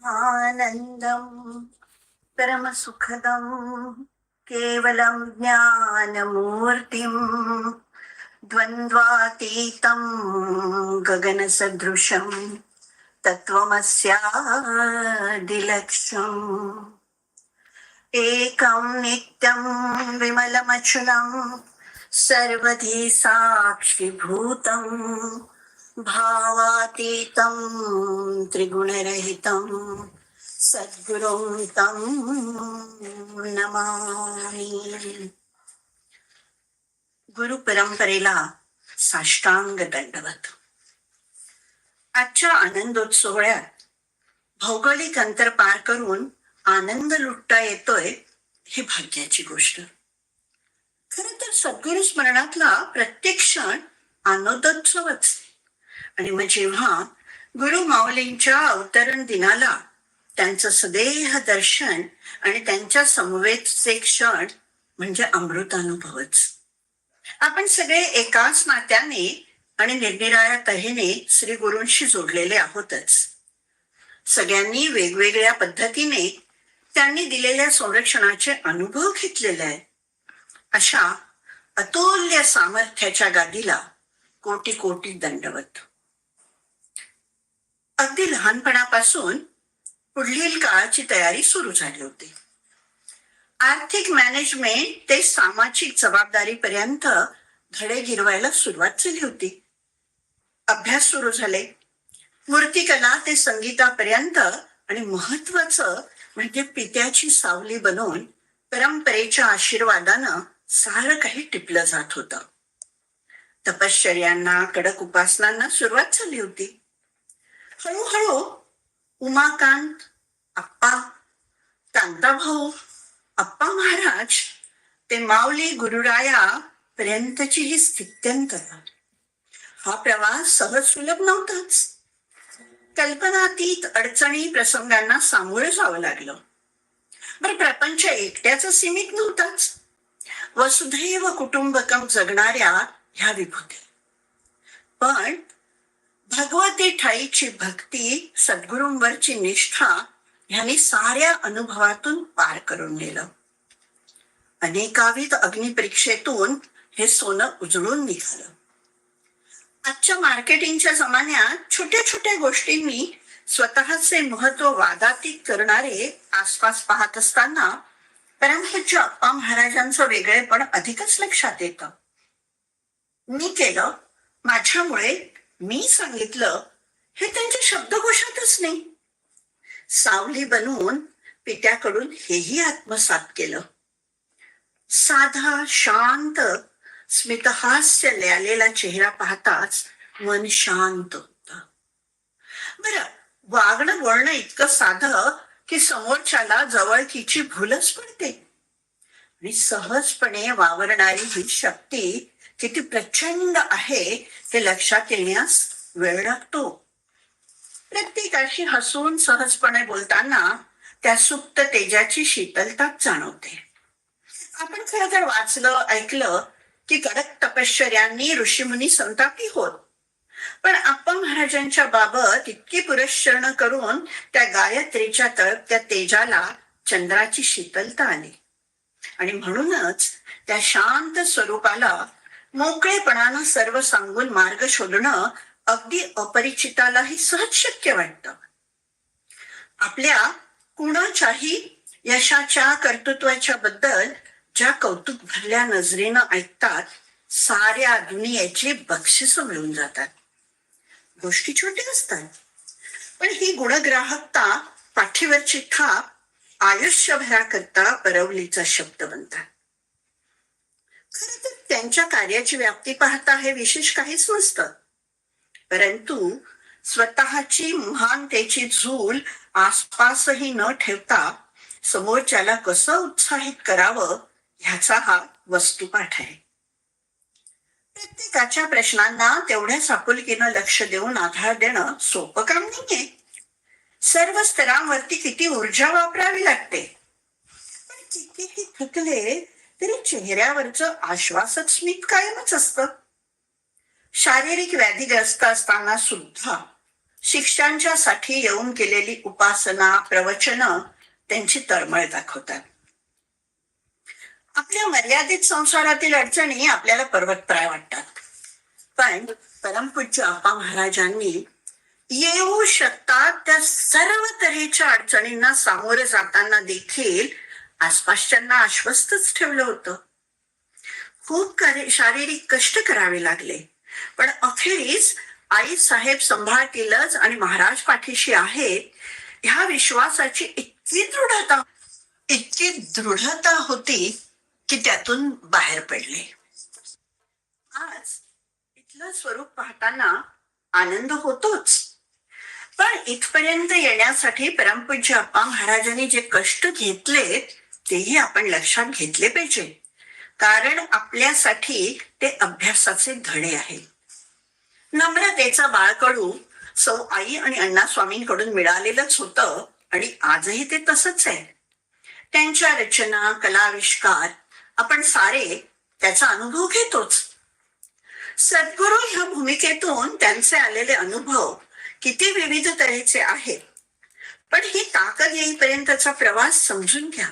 आनंदं परमसुखदं केवलं ज्ञानमूर्तिं द्वन्द्वातीतं गगनसदृशं तत्त्वमस्यादिलक्ष्यम् एकं नित्यं विमलमचलं सर्वधी साक्षिभूतं भावातीतं त्रिगुणरहितं सद्गुरुं तं नमामि. गुरु परंपरेला साष्टांग दंडवत. आजच्या आनंदोत्सोहळ्यात भौगोलिक अंतर पार करून आनंद लुटता येतोय ही भाग्याची गोष्ट. खरं तर सद्गुरु स्मरणातला प्रत्येक क्षण आनंदोत्सवच. आणि मग जेव्हा गुरु माऊलींच्या अवतरण दिनाला त्यांचं सदेह दर्शन आणि त्यांच्या समवेतचे क्षण म्हणजे अमृतानुभवच. आपण सगळे एकाच नात्याने आणि निरनिराळ्या तऱ्हेने श्री गुरूंशी जोडलेले आहोतच. सगळ्यांनी वेगवेगळ्या पद्धतीने त्यांनी दिलेल्या संरक्षणाचे अनुभव घेतलेले आहे. अशा अतुल्य सामर्थ्याच्या गादीला कोटी कोटी दंडवत. अगदी लहानपणापासून पुढील काळाची तयारी सुरू झाली होती. आर्थिक मॅनेजमेंट ते सामाजिक जबाबदारीपर्यंत धडे गिरवायला सुरुवात झाली होती. अभ्यास सुरू झाले. मूर्तिकला ते संगीतापर्यंत आणि महत्वाचं म्हणजे पित्याची सावली बनवून परंपरेच्या आशीर्वादानं सारं काही टिपलं जात होतं. तपश्चर्यांना कडक उपासनांना सुरुवात झाली होती. हळूहळू उमाकांत आप्पा, कांताभाऊ, आप्पा महाराज ते माऊली गुरुराया पर्यंतची ही स्थित्यंतर. हा प्रवास सहज सुलभ नव्हताच. कल्पनातीत अडचणी प्रसंगांना सामोरं जावं लागलं. बरं, प्रपंच एकट्याच सीमित नव्हताच. वसुधैव कुटुंबकम जगणाऱ्या ह्या विभूती. पण भगवती ठाईची भक्ती, सद्गुरूंवरची निष्ठा ह्यांनी साऱ्या अनुभवातून पार करून नेलं. अनेकाविध अग्निपरीक्षेतून हे सोनं उजळून निघालं. आजच्या मार्केटिंगच्या जमान्यात छोट्या छोट्या गोष्टींनी स्वतःचे महत्व वादातीत करणारे आसपास पाहत असताना परमपूज्य अप्पा महाराजांचं वेगळेपण अधिकच लक्षात येतं. मी केलं, माझ्यामुळे, मी सांगितलं हे त्यांच्या शब्दकोशातच नाही. सावली बनवून पित्याकडून हेही आत्मसात केलं. साधा शांत स्मितहास्य ल्यालेला चेहरा पाहताच मन शांत होत. बरं, वागणं बोलणं इतकं साधं की समोरच्याला जवळकीची भूलच पडते. आणि सहजपणे वावरणारी ही शक्ती किती प्रचंड आहे हे लक्षात येण्यास वेळ लागतो. प्रत्येकाशी हसून सहजपणे बोलताना त्या सुप्त तेजाची शीतलताच जाणवते. आपण खरं तर वाचलं ऐकलं की कडक तपश्चर्यांनी ऋषीमुनी संतापी होत. पण आप्पा महाराजांच्या बाबत इतकी पुरस्चरण करून त्या गायत्रीच्या तळपत्या तेजाला चंद्राची शीतलता आली. आणि म्हणूनच त्या शांत स्वरूपाला मोकळेपणानं सर्व सांगून मार्ग शोधणं अगदी अपरिचितालाही सहज शक्य वाटतं. आपल्या कुणाच्याही यशाच्या कर्तृत्वाच्या बद्दल ज्या कौतुक भरल्या नजरेनं ऐकतात, साऱ्या दुनियेची बक्षिसं मिळून जातात. गोष्टी छोट्या असतात, पण ही गुणग्राहकता पाठीवरची थाप आयुष्यभराकरता परवलीचा शब्द बनतात. खरं तर त्यांच्या कार्याची व्याप्ती पाहता हे विशेष काहीच नसतं. परंतु स्वतःची महानतेची झूल आसपासही न ठेवता समोरच्याला कसं उत्साहित करावं ह्याचा हा वस्तुपाठ आहे. प्रत्येकाच्या प्रश्नांना तेवढ्याच आपुलकीनं लक्ष देऊन आधार देणं सोपं काम नाहीये. सर्व स्तरांवरती किती ऊर्जा वापरावी लागते. पण कितीही थकले तरी चेहऱ्यावरचं आश्वासक स्मित कायमच असतं. शारीरिक व्याधीग्रस्त असताना सुद्धा शिष्यांच्या साठी येऊन केलेली उपासना प्रवचन त्यांची तळमळ दाखवतात. आपल्या मर्यादित संसारातील अडचणी आपल्याला पर्वतप्राय वाटतात, पण परमपूज्य आप्पा महाराजांनी येऊ शकतात त्या सर्व तऱ्हेच्या अडचणींना सामोरे जाताना देखील आसपासच्यांना आश्वस्तच ठेवलं होतं. खूप शारीरिक कष्ट करावे लागले, पण अखेरीस आई साहेब सांभाळतीलच आणि महाराज पाठीशी आहे ह्या विश्वासाची इतकी दृढता होती की त्यातून बाहेर पडले. आज इथलं स्वरूप पाहताना आनंद होतोच, पण इथपर्यंत येण्यासाठी परमपूज्य आप्पा महाराजांनी जे कष्ट घेतले तेही आपण लक्षात घेतले पाहिजे, कारण आपल्यासाठी ते अभ्यासाचे धडे आहेत. नम्रतेचा बाळकडू सौ आई आणि अण्णा स्वामींकडून मिळालेलंच होतं आणि आजही ते तसंच आहे. त्यांच्या रचना कलाविष्कार आपण सारे त्याचा अनुभव घेतोच. सद्गुरू ह्या भूमिकेतून त्यांचे आलेले अनुभव किती विविध तऱ्हेचे आहेत, पण ही ताकद येईपर्यंतचा प्रवास समजून घ्या.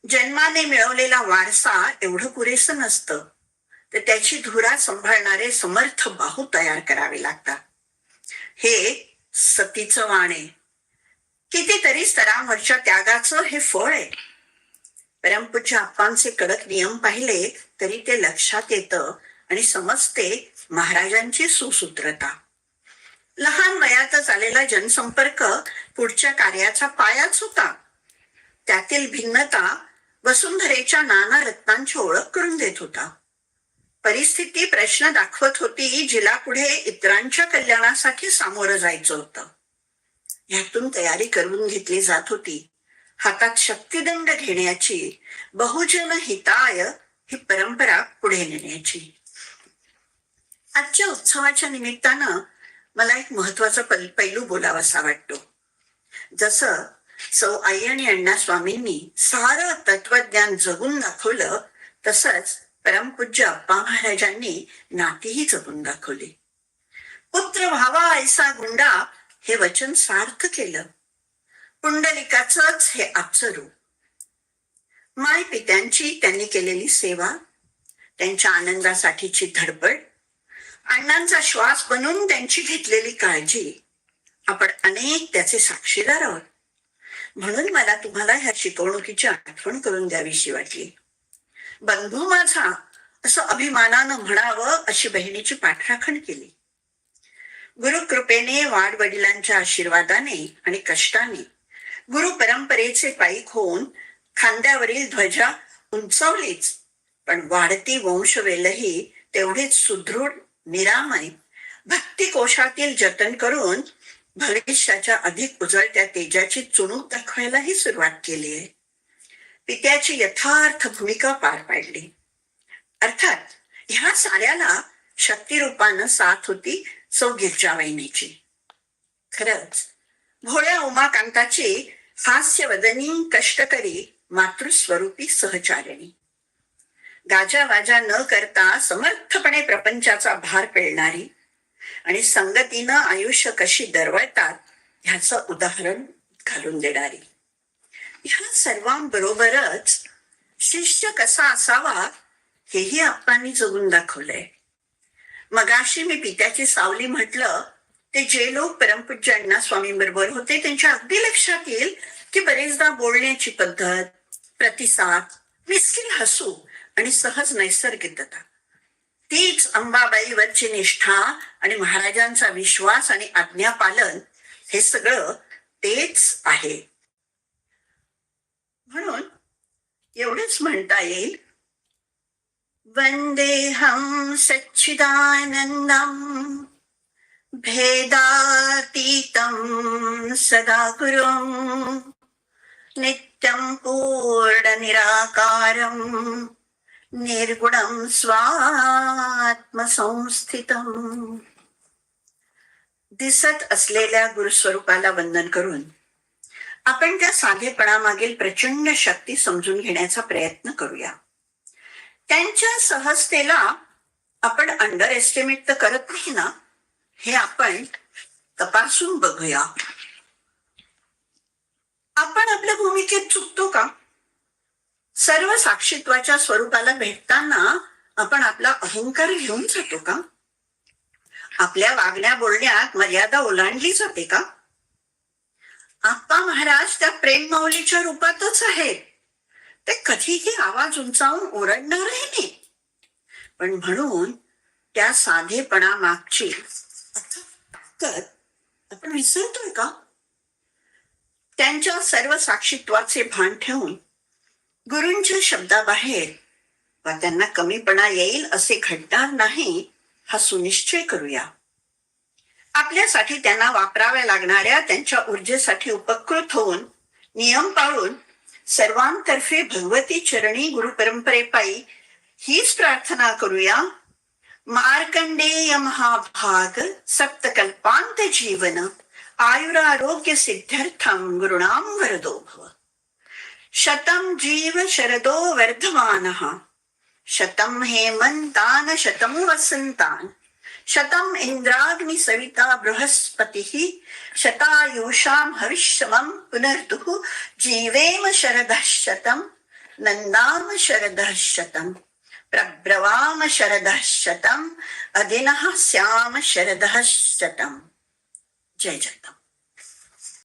जन्माने मिळवलेला वारसा एवढं पुरेसं नसतं, तर त्याची धुरा सांभाळणारे समर्थ बाहू तयार करावे लागतात. हे सतीचं वाण आहे. कितीतरी स्तरांवरच्या त्यागाचं हे फळ आहे. परमपूज्य आप्पांचे कडक नियम पाहिले तरी ते लक्षात येतं आणि समजते महाराजांची सुसूत्रता. लहान वयातच आलेला जनसंपर्क पुढच्या कार्याचा पायाच होता. त्यातील भिन्नता वसुंधरेच्या नाना रत्नांची ओळख करून देत होता. परिस्थिती प्रश्न दाखवत होती जिला पुढे इतरांच्या कल्याणासाठी सामोरं जायचं होतं. ह्यातून तयारी करून घेतली जात होती. हातात शक्तिदंड घेण्याची, बहुजन हिताय ही परंपरा पुढे नेण्याची. आजच्या उत्सवाच्या निमित्तानं मला एक महत्वाचा पैलू बोलावासा वाटतो. जसं सौ आई आणि अण्णा स्वामींनी सारं तत्वज्ञान जगून दाखवलं, तसंच परमपूज्य आप्पा महाराजांनी नातीही जगून दाखवली. पुत्र व्हावा ऐसा गुंडा हे वचन सार्थ केलं. पुंडलिकाचंच हे आजचं रूप. माय पित्यांची त्यांनी केलेली सेवा, त्यांच्या आनंदासाठीची धडपड, अण्णांचा श्वास बनून त्यांची घेतलेली काळजी, आपण अनेक त्याचे साक्षीदार आहोत. म्हणून मला तुम्हाला ह्या शिकवणुकीची आठवण करून द्यावीशी वाटली. बंधू माझा असं अभिमानानं म्हणावं अशी बहिणीची पाठराखण केली. गुरुकृपेने, वाडवडिलांच्या आशीर्वादाने आणि कष्टाने गुरु परंपरेचे पाईक होऊन खांद्यावरील ध्वजा उंचावलीच, पण वाढती वंशवेलही तेवढेच सुदृढ निरामय भक्ती कोशातील जतन करून भविष्याच्या अधिक उजळत्या तेजाची चुणूक दाखवायलाही सुरुवात केली आहे. पित्याची यथार्थ भूमिका पार पाडली. अर्थात ह्या साऱ्याला शक्तिरूपानं साथ होती सौ गिरजावहिनीची. खरंच भोळ्या उमाकांताची हास्यवदनी कष्टकरी मातृस्वरूपी सहचारिणी, गाजावाजा न करता समर्थपणे प्रपंचाचा भार पेलणारी आणि संगतीनं आयुष्य कशी दरवळतात ह्याचं उदाहरण घालून देणारी. ह्या सर्वांबरोबरच शिष्य कसा असावा हेही आप्पांनी जगून दाखवलंय. मगाशी मी पित्याची सावली म्हटलं ते जे लोक परमपूज्य अण्णा स्वामींबरोबर होते त्यांच्या अगदी लक्षात येईल की बरेचदा बोलण्याची पद्धत, प्रतिसाद, मिस्किल हसू आणि सहज नैसर्गिकता, तीच अंबाबाईवरची निष्ठा आणि महाराजांचा विश्वास आणि आज्ञापालन हे सगळं तेच आहे. म्हणून एवढंच म्हणता येईल, वंदेहं सच्चिदानंदं भेदातीतं सदागुरुं नित्यं पूर्णनिराकारं निर्गुणं स्वात्मसंस्थितम्. दिसत असलेल्या गुरुस्वरूपाला वंदन करून आपण त्या साधेपणामागील प्रचंड शक्ती समजून घेण्याचा प्रयत्न करूया. त्यांच्या सहजतेला आपण अंडर एस्टिमेट तर करत नाही ना, हे आपण तपासून बघूया. आपण आपल्या भूमिकेत चुकतो का? सर्व साक्षीत्वाच्या स्वरूपाला भेटताना आपण आपला अहंकार घेऊन जातो का? आपल्या वागण्या बोलण्यात मर्यादा ओलांडली जाते का? आप्पा महाराज त्या प्रेम माऊलीच्या रूपातच आहेत. ते कधीही आवाज उंचावून ओरडणारही नाही. पण म्हणून त्या साधेपणा मागची ताकद आपण विसरतोय का? त्यांच्या सर्व साक्षीत्वाचे भान ठेवून गुरूंच्या शब्दाबाहेर वा त्यांना कमीपणा येईल असे घडणार नाही हा सुनिश्चय करूया. आपल्यासाठी त्यांना वापराव्या लागणाऱ्या त्यांच्या ऊर्जेसाठी उपकृत होऊन नियम पाळून सर्वांतर्फे भगवती चरणी गुरु परंपरेपायी हीच प्रार्थना करूया. मार्कंडेय महाभाग सप्तकल्पांत जीवन आयुरारोग्य सिद्ध्यर्थं गुरुणां वरदो भव. शतं जीव शरदो वर्धमानः शतं हेमंतान शतं वसंतान शतं इंद्राग्नि सविता बृहस्पतिः शतायुषां हविष्यमं पुनर्दुः जीवेम शरदः शतं नन्दाम शरदः शतं प्रब्रवाम शरदः शतं अदिनः स्याम शरदः शतं. जय जगदम्ब.